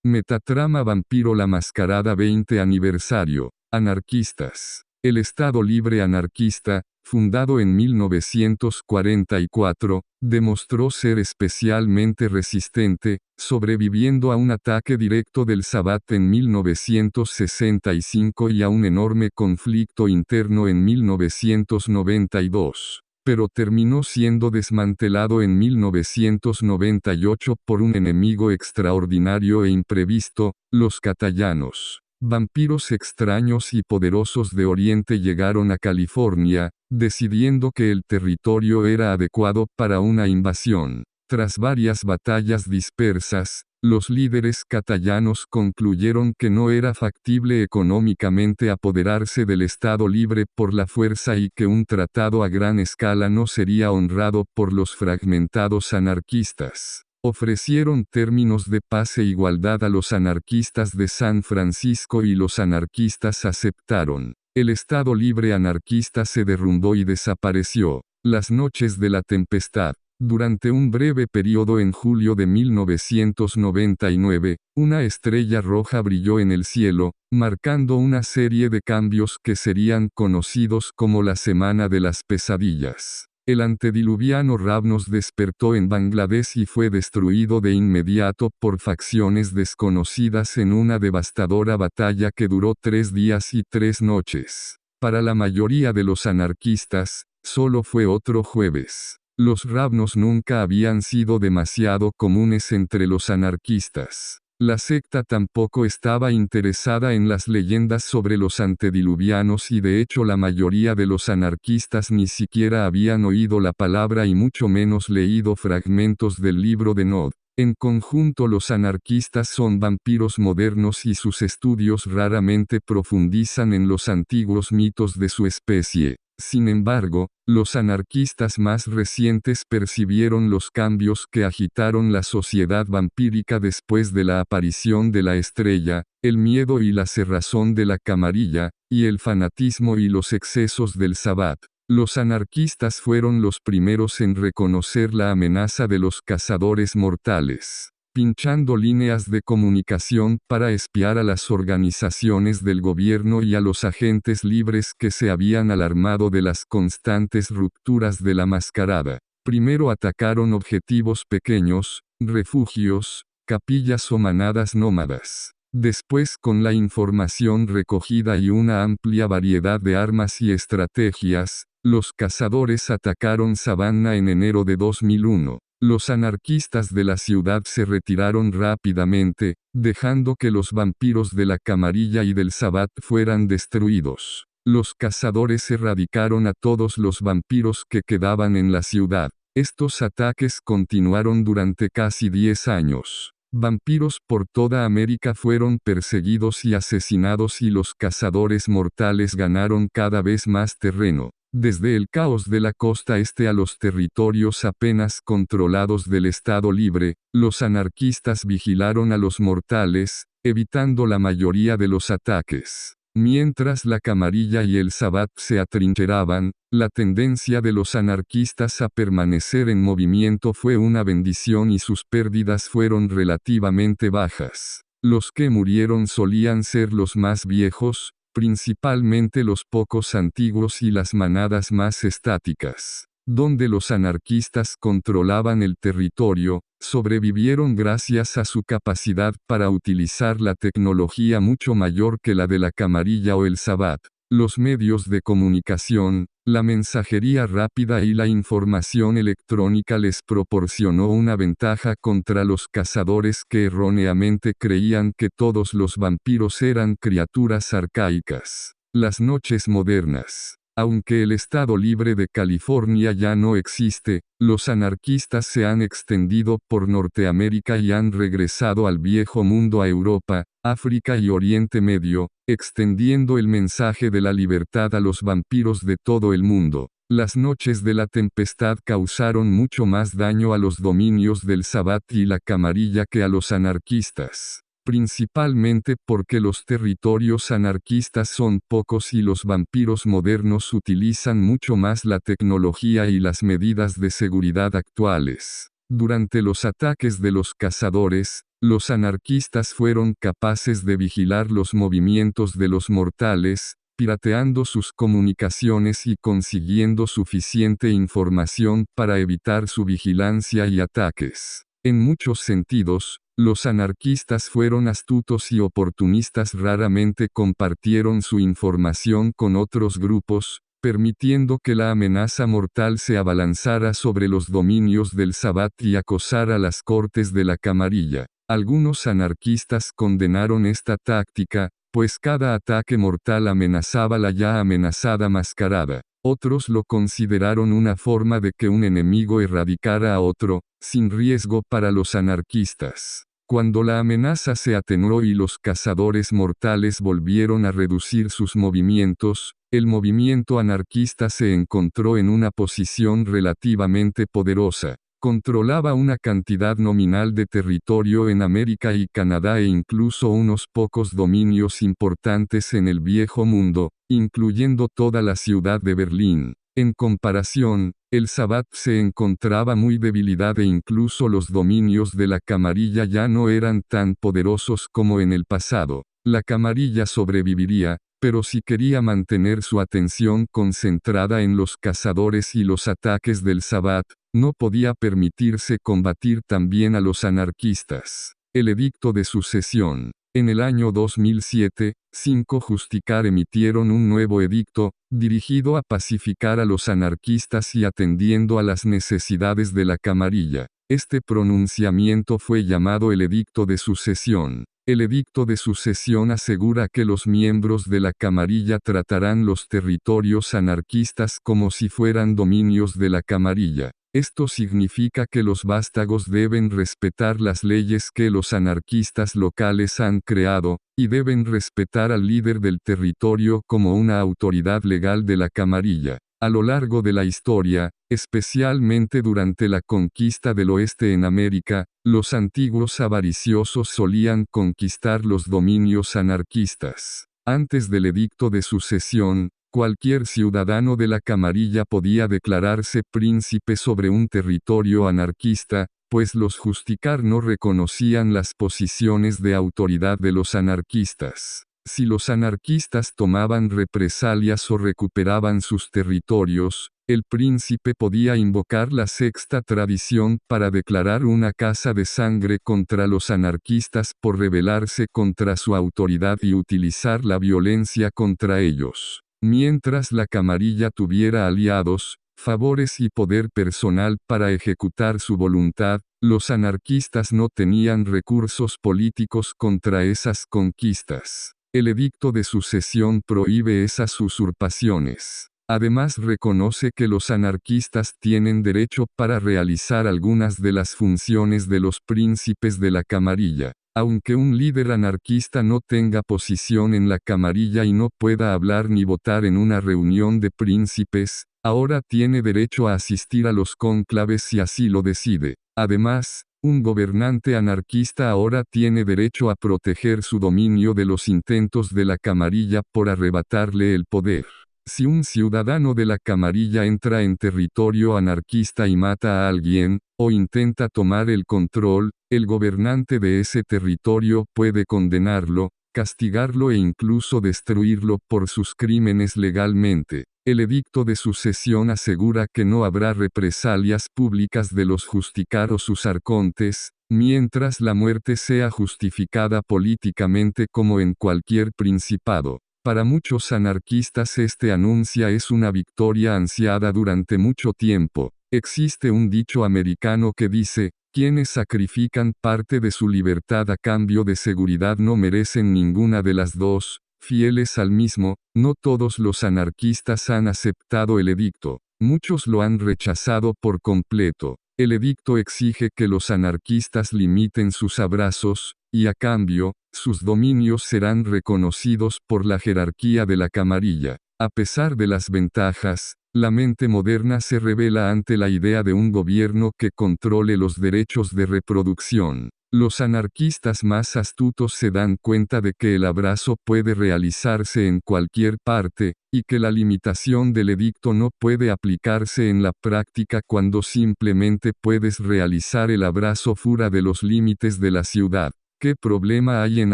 Metatrama Vampiro La Mascarada 20 aniversario. Anarquistas. El Estado Libre Anarquista, fundado en 1944, demostró ser especialmente resistente, sobreviviendo a un ataque directo del Sabbat en 1965 y a un enorme conflicto interno en 1992. Pero terminó siendo desmantelado en 1998 por un enemigo extraordinario e imprevisto, los catallanos. Vampiros extraños y poderosos de Oriente llegaron a California, decidiendo que el territorio era adecuado para una invasión. Tras varias batallas dispersas, los líderes catallanos concluyeron que no era factible económicamente apoderarse del Estado Libre por la fuerza y que un tratado a gran escala no sería honrado por los fragmentados anarquistas. Ofrecieron términos de paz e igualdad a los anarquistas de San Francisco y los anarquistas aceptaron. El Estado Libre anarquista se derrumbó y desapareció. Las noches de la tempestad. Durante un breve periodo en julio de 1999, una estrella roja brilló en el cielo, marcando una serie de cambios que serían conocidos como la Semana de las Pesadillas. El antediluviano Ravnos despertó en Bangladesh y fue destruido de inmediato por facciones desconocidas en una devastadora batalla que duró 3 días y 3 noches. Para la mayoría de los anarquistas, solo fue otro jueves. Los Ravnos nunca habían sido demasiado comunes entre los anarquistas. La secta tampoco estaba interesada en las leyendas sobre los antediluvianos y de hecho la mayoría de los anarquistas ni siquiera habían oído la palabra y mucho menos leído fragmentos del libro de Nod. En conjunto los anarquistas son vampiros modernos y sus estudios raramente profundizan en los antiguos mitos de su especie. Sin embargo, los anarquistas más recientes percibieron los cambios que agitaron la sociedad vampírica después de la aparición de la estrella, el miedo y la cerrazón de la camarilla, y el fanatismo y los excesos del Sabbat. Los anarquistas fueron los primeros en reconocer la amenaza de los cazadores mortales, pinchando líneas de comunicación para espiar a las organizaciones del gobierno y a los agentes libres que se habían alarmado de las constantes rupturas de la mascarada. Primero atacaron objetivos pequeños, refugios, capillas o manadas nómadas. Después, con la información recogida y una amplia variedad de armas y estrategias, los cazadores atacaron Savannah en enero de 2001. Los anarquistas de la ciudad se retiraron rápidamente, dejando que los vampiros de la camarilla y del Sabbat fueran destruidos. Los cazadores erradicaron a todos los vampiros que quedaban en la ciudad. Estos ataques continuaron durante casi 10 años. Vampiros por toda América fueron perseguidos y asesinados y los cazadores mortales ganaron cada vez más terreno. Desde el caos de la costa este a los territorios apenas controlados del Estado Libre, los anarquistas vigilaron a los mortales, evitando la mayoría de los ataques. Mientras la camarilla y el Sabbat se atrincheraban, la tendencia de los anarquistas a permanecer en movimiento fue una bendición y sus pérdidas fueron relativamente bajas. Los que murieron solían ser los más viejos, principalmente los pocos antiguos y las manadas más estáticas. Donde los anarquistas controlaban el territorio, sobrevivieron gracias a su capacidad para utilizar la tecnología mucho mayor que la de la camarilla o el Sabbat. Los medios de comunicación, la mensajería rápida y la información electrónica les proporcionó una ventaja contra los cazadores que erróneamente creían que todos los vampiros eran criaturas arcaicas. Las noches modernas. Aunque el Estado Libre de California ya no existe, los anarquistas se han extendido por Norteamérica y han regresado al viejo mundo a Europa, África y Oriente Medio, extendiendo el mensaje de la libertad a los vampiros de todo el mundo. Las noches de la tempestad causaron mucho más daño a los dominios del Sabbat y la camarilla que a los anarquistas. Principalmente porque los territorios anarquistas son pocos y los vampiros modernos utilizan mucho más la tecnología y las medidas de seguridad actuales. Durante los ataques de los cazadores, los anarquistas fueron capaces de vigilar los movimientos de los mortales, pirateando sus comunicaciones y consiguiendo suficiente información para evitar su vigilancia y ataques. En muchos sentidos, los anarquistas fueron astutos y oportunistas, raramente compartieron su información con otros grupos, permitiendo que la amenaza mortal se abalanzara sobre los dominios del Sabbat y acosara las cortes de la camarilla. Algunos anarquistas condenaron esta táctica, pues cada ataque mortal amenazaba la ya amenazada mascarada. Otros lo consideraron una forma de que un enemigo erradicara a otro, sin riesgo para los anarquistas. Cuando la amenaza se atenuó y los cazadores mortales volvieron a reducir sus movimientos, el movimiento anarquista se encontró en una posición relativamente poderosa. Controlaba una cantidad nominal de territorio en América y Canadá e incluso unos pocos dominios importantes en el Viejo Mundo, incluyendo toda la ciudad de Berlín. En comparación, el Sabbat se encontraba muy debilidad e incluso los dominios de la camarilla ya no eran tan poderosos como en el pasado. La camarilla sobreviviría, pero si quería mantener su atención concentrada en los cazadores y los ataques del Sabbat, no podía permitirse combatir también a los anarquistas. El Edicto de Sucesión. En el año 2007, 5 Justicar emitieron un nuevo edicto, dirigido a pacificar a los anarquistas y atendiendo a las necesidades de la camarilla. Este pronunciamiento fue llamado el Edicto de Sucesión. El Edicto de Sucesión asegura que los miembros de la camarilla tratarán los territorios anarquistas como si fueran dominios de la camarilla. Esto significa que los vástagos deben respetar las leyes que los anarquistas locales han creado, y deben respetar al líder del territorio como una autoridad legal de la camarilla. A lo largo de la historia, especialmente durante la conquista del oeste en América, los antiguos avariciosos solían conquistar los dominios anarquistas. Antes del Edicto de Sucesión, cualquier ciudadano de la camarilla podía declararse príncipe sobre un territorio anarquista, pues los Justicar no reconocían las posiciones de autoridad de los anarquistas. Si los anarquistas tomaban represalias o recuperaban sus territorios, el príncipe podía invocar la sexta tradición para declarar una casa de sangre contra los anarquistas por rebelarse contra su autoridad y utilizar la violencia contra ellos. Mientras la camarilla tuviera aliados, favores y poder personal para ejecutar su voluntad, los anarquistas no tenían recursos políticos contra esas conquistas. El Edicto de Sucesión prohíbe esas usurpaciones. Además reconoce que los anarquistas tienen derecho para realizar algunas de las funciones de los príncipes de la camarilla. Aunque un líder anarquista no tenga posición en la camarilla y no pueda hablar ni votar en una reunión de príncipes, ahora tiene derecho a asistir a los cónclaves si así lo decide. Además, un gobernante anarquista ahora tiene derecho a proteger su dominio de los intentos de la camarilla por arrebatarle el poder. Si un ciudadano de la camarilla entra en territorio anarquista y mata a alguien, o intenta tomar el control, el gobernante de ese territorio puede condenarlo, castigarlo e incluso destruirlo por sus crímenes legalmente. El Edicto de Sucesión asegura que no habrá represalias públicas de los Justicar o sus arcontes, mientras la muerte sea justificada políticamente como en cualquier principado. Para muchos anarquistas este anuncia es una victoria ansiada durante mucho tiempo. Existe un dicho americano que dice, quienes sacrifican parte de su libertad a cambio de seguridad no merecen ninguna de las dos. Fieles al mismo, no todos los anarquistas han aceptado el edicto. Muchos lo han rechazado por completo. El edicto exige que los anarquistas limiten sus abrazos, y a cambio, sus dominios serán reconocidos por la jerarquía de la camarilla. A pesar de las ventajas, la mente moderna se rebela ante la idea de un gobierno que controle los derechos de reproducción. Los anarquistas más astutos se dan cuenta de que el abrazo puede realizarse en cualquier parte, y que la limitación del edicto no puede aplicarse en la práctica cuando simplemente puedes realizar el abrazo fuera de los límites de la ciudad. ¿Qué problema hay en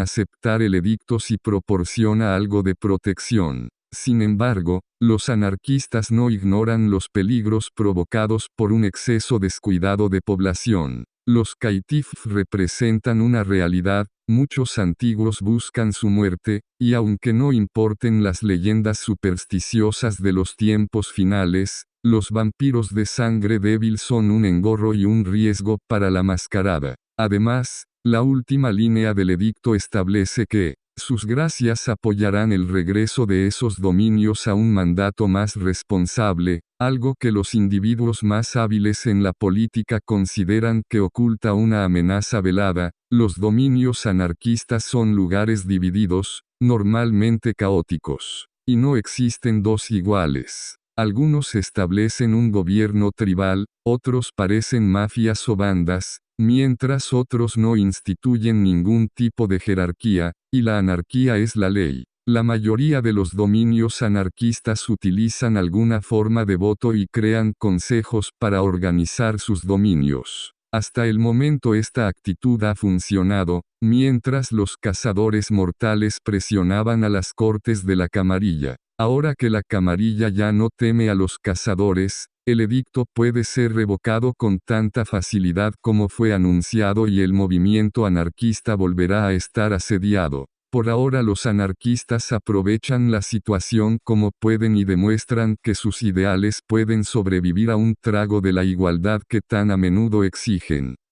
aceptar el edicto si proporciona algo de protección? Sin embargo, los anarquistas no ignoran los peligros provocados por un exceso descuidado de población. Los caitifs representan una realidad, muchos antiguos buscan su muerte, y aunque no importen las leyendas supersticiosas de los tiempos finales, los vampiros de sangre débil son un engorro y un riesgo para la mascarada. Además, la última línea del edicto establece que, sus gracias apoyarán el regreso de esos dominios a un mandato más responsable, algo que los individuos más hábiles en la política consideran que oculta una amenaza velada. Los dominios anarquistas son lugares divididos, normalmente caóticos. Y no existen dos iguales. Algunos establecen un gobierno tribal, otros parecen mafias o bandas, mientras otros no instituyen ningún tipo de jerarquía, y la anarquía es la ley. La mayoría de los dominios anarquistas utilizan alguna forma de voto y crean consejos para organizar sus dominios. Hasta el momento esta actitud ha funcionado, mientras los cazadores mortales presionaban a las cortes de la camarilla. Ahora que la camarilla ya no teme a los cazadores, el edicto puede ser revocado con tanta facilidad como fue anunciado y el movimiento anarquista volverá a estar asediado. Por ahora los anarquistas aprovechan la situación como pueden y demuestran que sus ideales pueden sobrevivir a un trago de la igualdad que tan a menudo exigen.